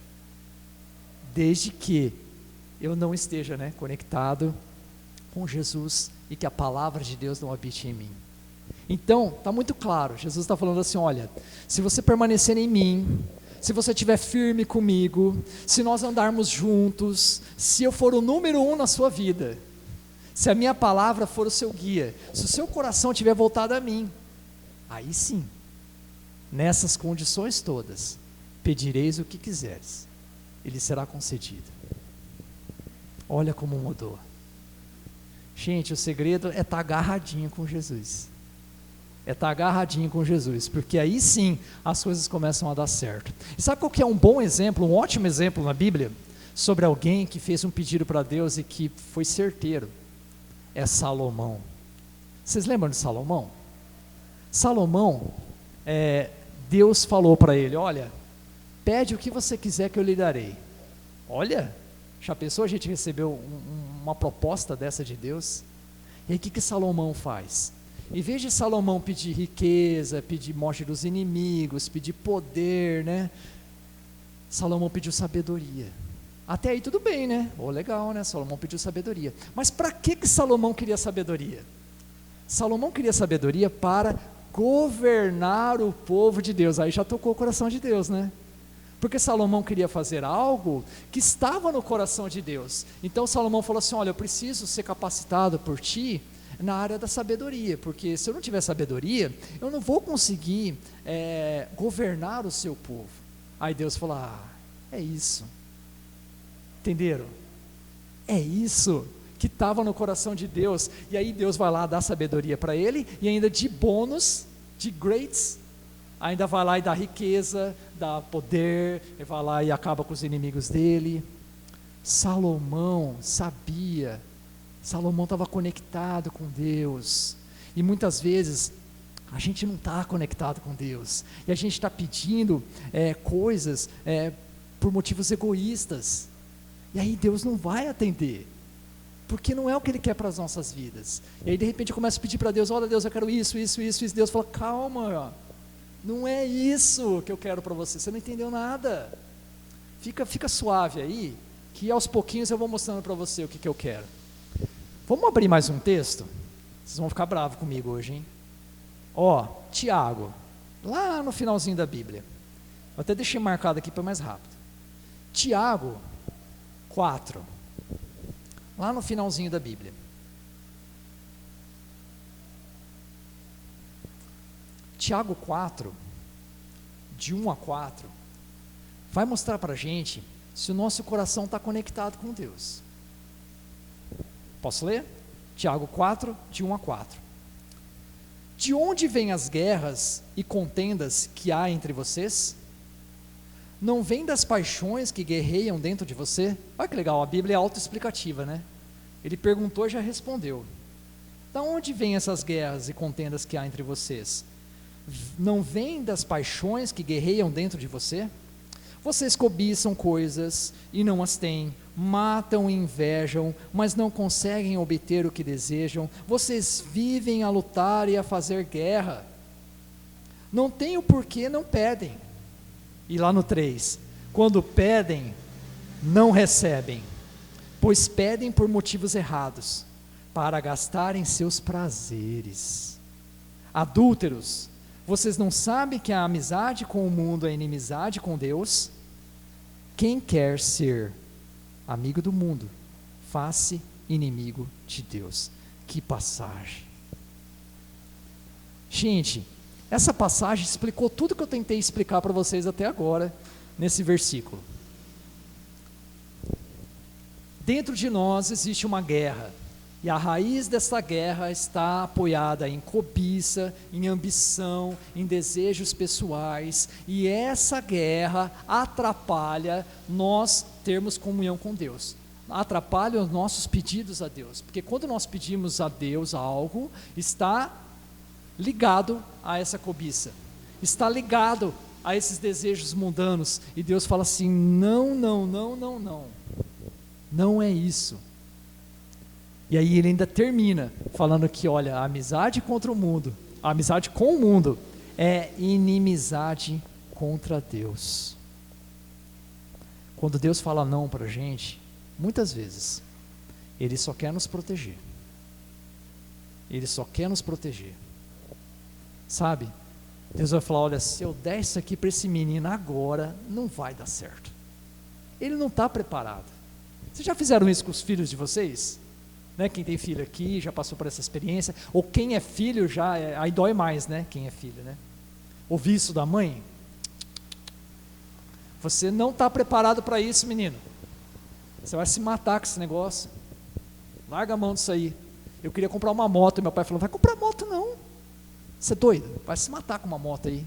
desde que eu não esteja, né, conectado com Jesus e que a palavra de Deus não habite em mim. Então, está muito claro, Jesus está falando assim: olha, se você permanecer em mim, se você estiver firme comigo, se nós andarmos juntos, se eu for o número 1 na sua vida, se a minha palavra for o seu guia, se o seu coração estiver voltado a mim, aí sim, nessas condições todas, pedireis o que quiseres, ele será concedido. Olha como mudou. Gente, o segredo é estar agarradinho com Jesus. É estar agarradinho com Jesus, porque aí sim as coisas começam a dar certo. E sabe qual que é um bom exemplo, um ótimo exemplo na Bíblia, sobre alguém que fez um pedido para Deus e que foi certeiro? É Salomão. Vocês lembram de Salomão? Salomão, Deus falou para ele: olha, pede o que você quiser que eu lhe darei. Olha, já pensou a gente recebeu uma proposta dessa de Deus? E aí o que Salomão faz? Em vez de Salomão pedir riqueza, pedir morte dos inimigos, pedir poder, né? Salomão pediu sabedoria. Até aí tudo bem, né? Legal, né? Salomão pediu sabedoria. Mas para que Salomão queria sabedoria? Salomão queria sabedoria para governar o povo de Deus. Aí já tocou o coração de Deus, né? Porque Salomão queria fazer algo que estava no coração de Deus. Então Salomão falou assim: olha, eu preciso ser capacitado por ti na área da sabedoria, porque se eu não tiver sabedoria, eu não vou conseguir governar o seu povo. Aí Deus falou: é isso. Entenderam? É isso que estava no coração de Deus. E aí Deus vai lá dar sabedoria para ele, e ainda de bônus, de greats, ainda vai lá e dá riqueza, dá poder, e vai lá e acaba com os inimigos dele. Salomão sabia, Salomão estava conectado com Deus, e muitas vezes a gente não está conectado com Deus, e a gente está pedindo coisas por motivos egoístas, e aí Deus não vai atender, porque não é o que Ele quer para as nossas vidas. E aí de repente eu começo a pedir para Deus: olha Deus, eu quero isso, Deus fala: calma, não é isso que eu quero para você, você não entendeu nada, fica suave aí, que aos pouquinhos eu vou mostrando para você o que eu quero. Vamos abrir mais um texto? Vocês vão ficar bravos comigo hoje, hein? Tiago, lá no finalzinho da Bíblia, eu até deixei marcado aqui para mais rápido. Tiago 4, lá no finalzinho da Bíblia. Tiago 4, de 1 a 4, vai mostrar para a gente se o nosso coração está conectado com Deus. Posso ler? Tiago 4, de 1 a 4. De onde vêm as guerras e contendas que há entre vocês? Não vêm das paixões que guerreiam dentro de você? Olha que legal, a Bíblia é autoexplicativa, né? Ele perguntou e já respondeu. Da onde vêm essas guerras e contendas que há entre vocês? Não vêm das paixões que guerreiam dentro de você? Vocês cobiçam coisas e não as têm, matam e invejam, mas não conseguem obter o que desejam. Vocês vivem a lutar e a fazer guerra. Não têm o porquê, não pedem. E lá no 3, quando pedem, não recebem, pois pedem por motivos errados, para gastarem seus prazeres. Adúlteros, vocês não sabem que a amizade com o mundo é inimizade com Deus? Quem quer ser amigo do mundo, faz-se inimigo de Deus. Que passagem! Gente, essa passagem explicou tudo que eu tentei explicar para vocês até agora, nesse versículo. Dentro de nós existe uma guerra, e a raiz dessa guerra está apoiada em cobiça, em ambição, em desejos pessoais, e essa guerra atrapalha nós termos comunhão com Deus, atrapalha os nossos pedidos a Deus, porque quando nós pedimos a Deus algo, está ligado a essa cobiça, está ligado a esses desejos mundanos, e Deus fala assim: não, não é isso. E aí ele ainda termina falando que, olha, a amizade contra o mundo, a amizade com o mundo é inimizade contra Deus. Quando Deus fala não para a gente, muitas vezes, Ele só quer nos proteger. Ele só quer nos proteger. Sabe? Deus vai falar: olha, se eu der isso aqui para esse menino agora, não vai dar certo. Ele não está preparado. Vocês já fizeram isso com os filhos de vocês? Né? Quem tem filho aqui já passou por essa experiência, ou quem é filho já, aí dói mais, né? Quem é filho, né? Ouvir isso da mãe. Você não está preparado para isso, menino. Você vai se matar com esse negócio. Larga a mão disso aí. Eu queria comprar uma moto, e meu pai falou: vai comprar moto não. Você é doido? Vai se matar com uma moto aí.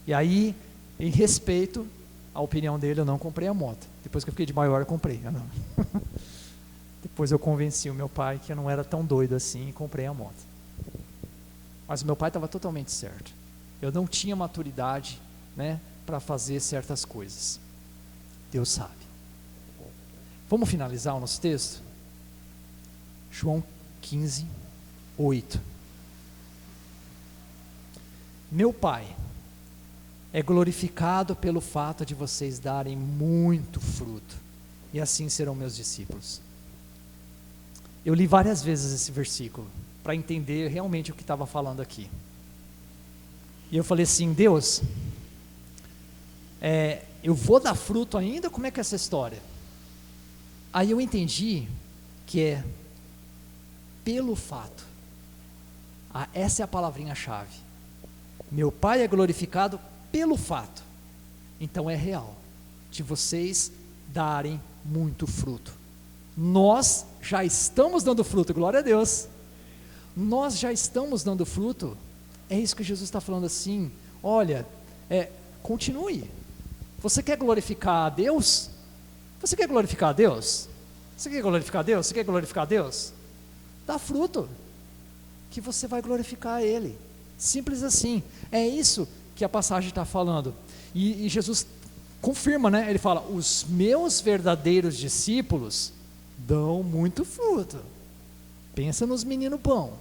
E aí, em respeito à opinião dele, eu não comprei a moto. Depois que eu fiquei de maior, eu comprei. Depois eu convenci o meu pai que eu não era tão doido assim e comprei a moto. Mas o meu pai estava totalmente certo. Eu não tinha maturidade, né, para fazer certas coisas. Deus sabe. Vamos finalizar o nosso texto? João 15, 8. Meu Pai é glorificado pelo fato de vocês darem muito fruto, e assim serão meus discípulos. Eu li várias vezes esse versículo, para entender realmente o que estava falando aqui. E eu falei assim: Deus, eu vou dar fruto ainda? Como é que é essa história? Aí eu entendi que é pelo fato. Essa é a palavrinha-chave. Meu Pai é glorificado pelo fato. Então é real, de vocês darem muito fruto. Nós já estamos dando fruto, glória a Deus. Nós já estamos dando fruto. É isso que Jesus está falando assim: olha, continue. Você quer glorificar a Deus? Você quer glorificar a Deus? Você quer glorificar a Deus? Você quer glorificar a Deus? Dá fruto, que você vai glorificar a Ele. Simples assim. É isso que a passagem está falando. E Jesus confirma, né? Ele fala: os meus verdadeiros discípulos dão muito fruto. Pensa nos meninos bons.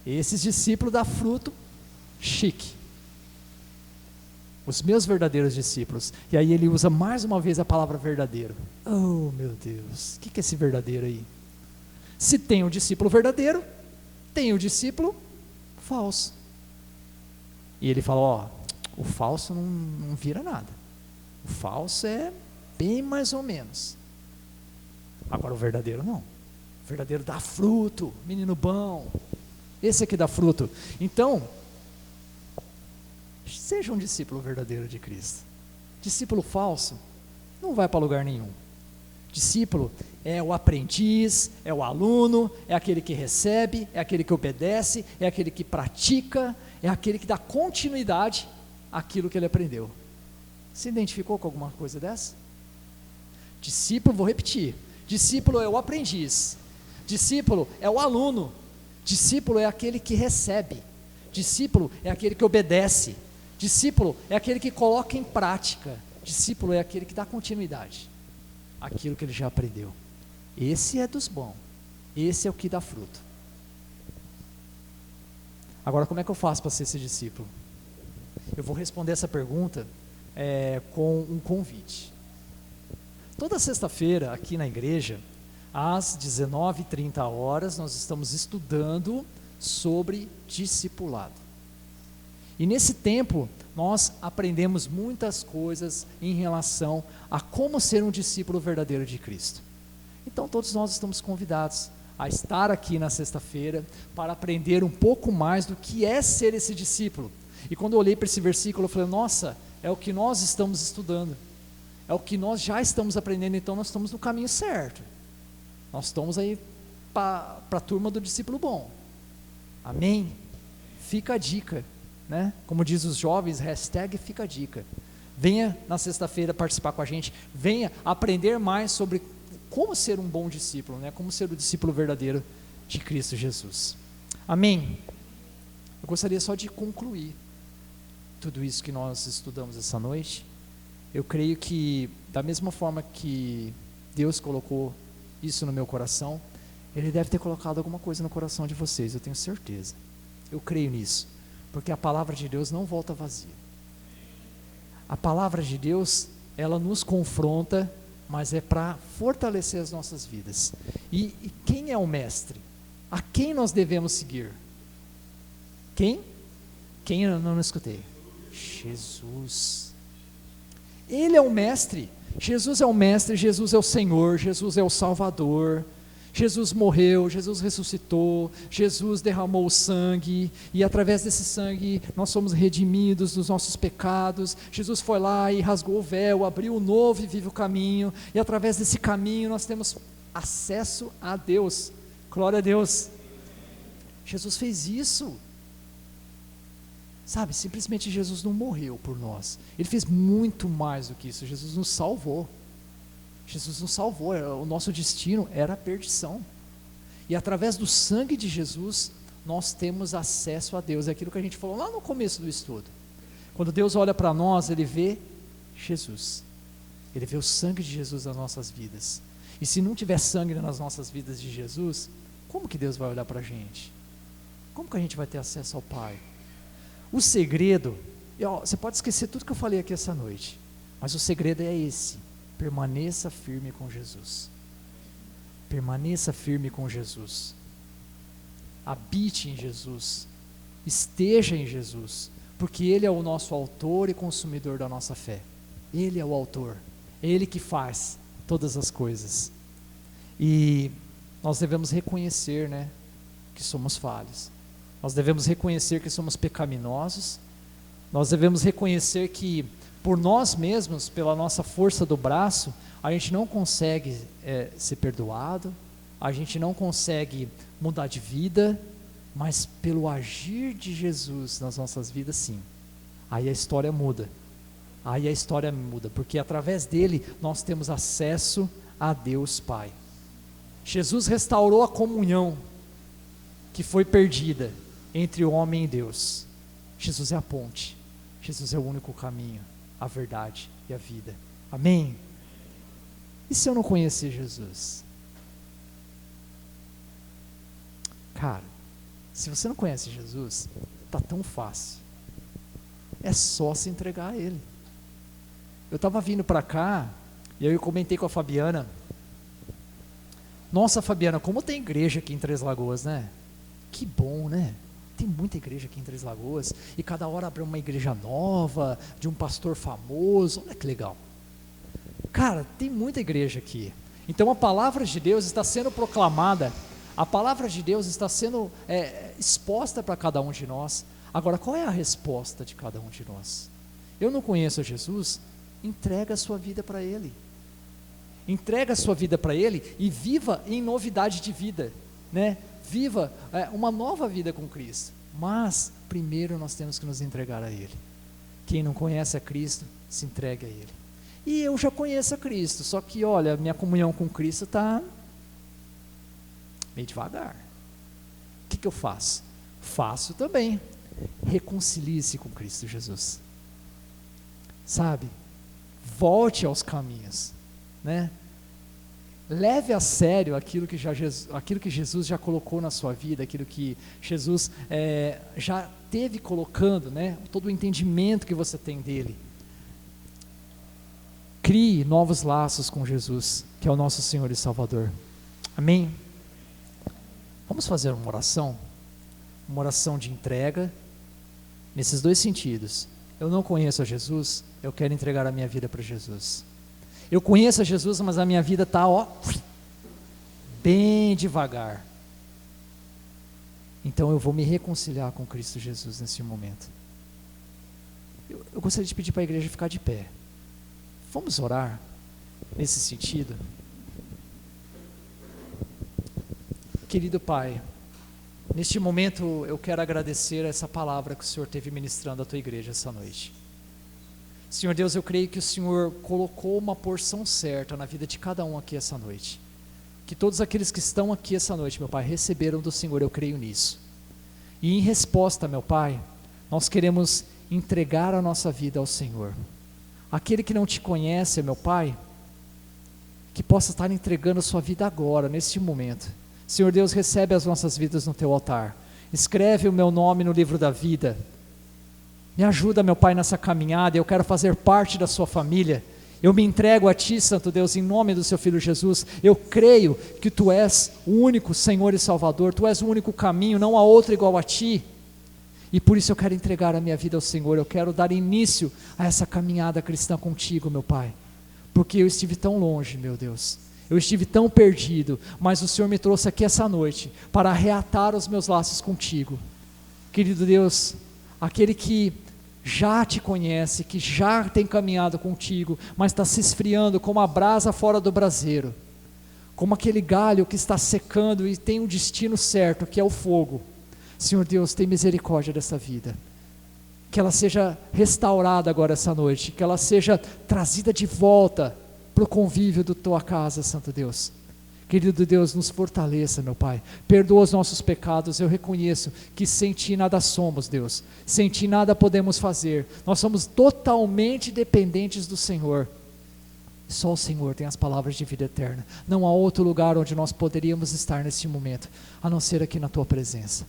Esses discípulos dão fruto chique. Os meus verdadeiros discípulos. E aí ele usa mais uma vez a palavra verdadeiro. Oh, meu Deus, o que é esse verdadeiro aí? Se tem o discípulo verdadeiro, tem o discípulo falso. E ele fala: ó, o falso não vira nada. O falso é bem mais ou menos. Agora o verdadeiro não. O verdadeiro dá fruto, menino bom. Esse aqui dá fruto. Então, seja um discípulo verdadeiro de Cristo. Discípulo falso não vai para lugar nenhum. Discípulo é o aprendiz, é o aluno, é aquele que recebe, é aquele que obedece, é aquele que pratica, é aquele que dá continuidade àquilo que ele aprendeu. Se identificou com alguma coisa dessa? Discípulo, vou repetir: discípulo é o aprendiz, discípulo é o aluno, discípulo é aquele que recebe, discípulo é aquele que obedece, discípulo é aquele que coloca em prática, discípulo é aquele que dá continuidade àquilo que ele já aprendeu. Esse é dos bons, esse é o que dá fruto. Agora, como é que eu faço para ser esse discípulo? Eu vou responder essa pergunta com um convite. Toda sexta-feira, aqui na igreja, às 19h30, nós estamos estudando sobre discipulado. E nesse tempo, nós aprendemos muitas coisas em relação a como ser um discípulo verdadeiro de Cristo. Então, todos nós estamos convidados a estar aqui na sexta-feira para aprender um pouco mais do que é ser esse discípulo. E quando eu olhei para esse versículo, eu falei: nossa, é o que nós estamos estudando, é o que nós já estamos aprendendo, então nós estamos no caminho certo. Nós estamos aí para a turma do discípulo bom. Amém? Fica a dica, né? Como diz os jovens, #fica a dica. Venha na sexta-feira participar com a gente, venha aprender mais sobre como ser um bom discípulo, né? Como ser o discípulo verdadeiro de Cristo Jesus. Amém? Eu gostaria só de concluir tudo isso que nós estudamos essa noite. Eu creio que, da mesma forma que Deus colocou isso no meu coração, Ele deve ter colocado alguma coisa no coração de vocês, eu tenho certeza. Eu creio nisso, porque a palavra de Deus não volta vazia. A palavra de Deus, ela nos confronta, mas é para fortalecer as nossas vidas. E quem é o mestre? A quem nós devemos seguir? Quem Quem eu não escutei? Jesus. Ele é o mestre. Jesus é o mestre, Jesus é o Senhor, Jesus é o Salvador. Jesus morreu, Jesus ressuscitou, Jesus derramou o sangue, e através desse sangue nós somos redimidos dos nossos pecados. Jesus foi lá e rasgou o véu, abriu um novo e vivo caminho, e através desse caminho nós temos acesso a Deus. Glória a Deus. Jesus fez isso. Sabe, simplesmente Jesus não morreu por nós, Ele fez muito mais do que isso. Jesus nos salvou. Jesus nos salvou, o nosso destino era a perdição, e através do sangue de Jesus, nós temos acesso a Deus. É aquilo que a gente falou lá no começo do estudo. Quando Deus olha para nós, Ele vê Jesus, Ele vê o sangue de Jesus nas nossas vidas, e se não tiver sangue nas nossas vidas de Jesus, como que Deus vai olhar para a gente? Como que a gente vai ter acesso ao Pai? O segredo, você pode esquecer tudo que eu falei aqui essa noite, mas o segredo é esse: permaneça firme com Jesus. Permaneça firme com Jesus. Habite em Jesus. Esteja em Jesus, porque Ele é o nosso autor e consumidor da nossa fé. Ele é o autor, é Ele que faz todas as coisas. E nós devemos reconhecer, né, que somos falhos. Nós devemos reconhecer que somos pecaminosos. Nós devemos reconhecer que por nós mesmos, pela nossa força do braço, a gente não consegue ser perdoado, a gente não consegue mudar de vida, mas pelo agir de Jesus nas nossas vidas, sim. Aí a história muda. Aí a história muda, porque através dele nós temos acesso a Deus Pai. Jesus restaurou a comunhão que foi perdida entre o homem e Deus. Jesus é a ponte. Jesus é o único caminho, a verdade e a vida. Amém? E se eu não conhecer Jesus? Cara, se você não conhece Jesus, tá tão fácil. É só se entregar a Ele. Eu estava vindo para cá, e aí eu comentei com a Fabiana. Nossa, Fabiana, como tem igreja aqui em Três Lagoas, né? Que bom, né? Tem muita igreja aqui em Três Lagoas, e cada hora abre uma igreja nova, de um pastor famoso. Olha que legal. Cara, tem muita igreja aqui. Então a palavra de Deus está sendo proclamada, a palavra de Deus está sendo exposta para cada um de nós. Agora, qual é a resposta de cada um de nós? Eu não conheço Jesus? Entrega a sua vida para Ele. Entrega a sua vida para Ele e viva em novidade de vida, né? Viva uma nova vida com Cristo. Mas primeiro nós temos que nos entregar a Ele. Quem não conhece a Cristo, se entregue a Ele. E eu já conheço a Cristo, só que olha, minha comunhão com Cristo está meio devagar. O que eu faço? Faço também. Reconcilie-se com Cristo Jesus. Sabe? Volte aos caminhos, né? Leve a sério aquilo que Jesus já colocou na sua vida, aquilo que Jesus já teve colocando, né? Todo o entendimento que você tem dele. Crie novos laços com Jesus, que é o nosso Senhor e Salvador. Amém? Vamos fazer uma oração de entrega, nesses dois sentidos. Eu não conheço a Jesus, eu quero entregar a minha vida para Jesus. Eu conheço a Jesus, mas a minha vida está, bem devagar. Então eu vou me reconciliar com Cristo Jesus nesse momento. Eu gostaria de pedir para a igreja ficar de pé. Vamos orar nesse sentido? Querido Pai, neste momento eu quero agradecer essa palavra que o Senhor teve ministrando à tua igreja essa noite. Senhor Deus, eu creio que o Senhor colocou uma porção certa na vida de cada um aqui essa noite. Que todos aqueles que estão aqui essa noite, meu Pai, receberam do Senhor, eu creio nisso. E em resposta, meu Pai, nós queremos entregar a nossa vida ao Senhor. Aquele que não te conhece, meu Pai, que possa estar entregando a sua vida agora, neste momento. Senhor Deus, recebe as nossas vidas no teu altar. Escreve o meu nome no livro da vida. Me ajuda, meu Pai, nessa caminhada. Eu quero fazer parte da sua família. Eu me entrego a Ti, Santo Deus, em nome do Seu Filho Jesus. Eu creio que Tu és o único Senhor e Salvador. Tu és o único caminho, não há outro igual a Ti. E por isso eu quero entregar a minha vida ao Senhor, eu quero dar início a essa caminhada cristã contigo, meu Pai, porque eu estive tão longe, meu Deus, eu estive tão perdido, mas o Senhor me trouxe aqui essa noite, para reatar os meus laços contigo. Querido Deus, aquele que já te conhece, que já tem caminhado contigo, mas está se esfriando como a brasa fora do braseiro, como aquele galho que está secando e tem um destino certo, que é o fogo. Senhor Deus, tem misericórdia dessa vida, que ela seja restaurada agora essa noite, que ela seja trazida de volta para o convívio da tua casa, Santo Deus. Querido Deus, nos fortaleça, meu Pai, perdoa os nossos pecados. Eu reconheço que sem Ti nada somos, Deus, sem Ti nada podemos fazer, nós somos totalmente dependentes do Senhor. Só o Senhor tem as palavras de vida eterna, não há outro lugar onde nós poderíamos estar neste momento, a não ser aqui na Tua presença.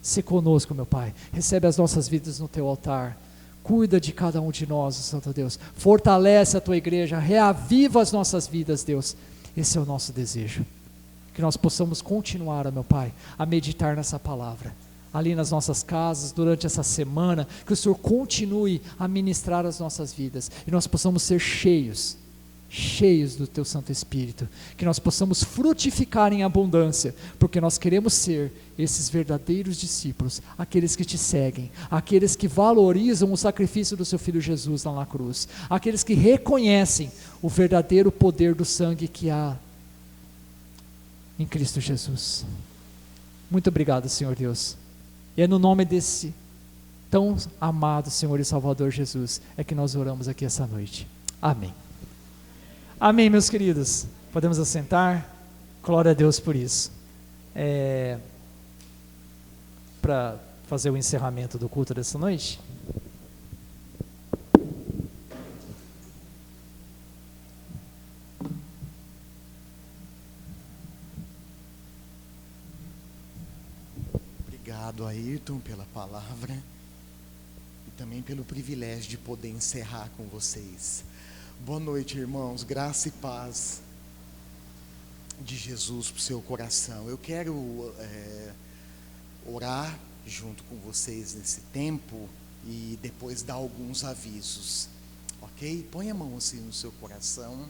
Se conosco, meu Pai, recebe as nossas vidas no Teu altar, cuida de cada um de nós, Santo Deus, fortalece a Tua igreja, reaviva as nossas vidas, Deus. Esse é o nosso desejo, que nós possamos continuar, meu Pai, a meditar nessa palavra, ali nas nossas casas, durante essa semana, que o Senhor continue a ministrar as nossas vidas, e nós possamos ser cheios do Teu Santo Espírito, que nós possamos frutificar em abundância, porque nós queremos ser esses verdadeiros discípulos, aqueles que Te seguem, aqueles que valorizam o sacrifício do Seu Filho Jesus lá na cruz, aqueles que reconhecem o verdadeiro poder do sangue que há em Cristo Jesus. Muito obrigado, Senhor Deus, e é no nome desse tão amado Senhor e Salvador Jesus, é que nós oramos aqui essa noite. Amém. Amém, meus queridos, podemos assentar, glória a Deus por isso. Para fazer o encerramento do culto dessa noite, obrigado, Ayrton, pela palavra e também pelo privilégio de poder encerrar com vocês. Boa noite, irmãos, graça e paz de Jesus para o seu coração. Eu quero orar junto com vocês nesse tempo e depois dar alguns avisos, ok? Põe a mão assim no seu coração.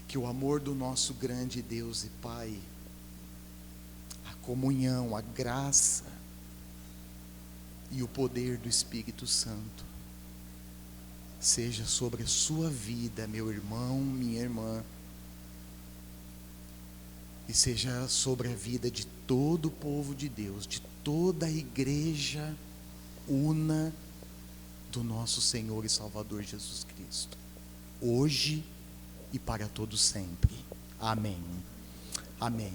Que o amor do nosso grande Deus e Pai, a comunhão, a graça e o poder do Espírito Santo seja sobre a sua vida, meu irmão, minha irmã, e seja sobre a vida de todo o povo de Deus, de toda a igreja una do nosso Senhor e Salvador Jesus Cristo, hoje e para todo sempre. Amém. Amém.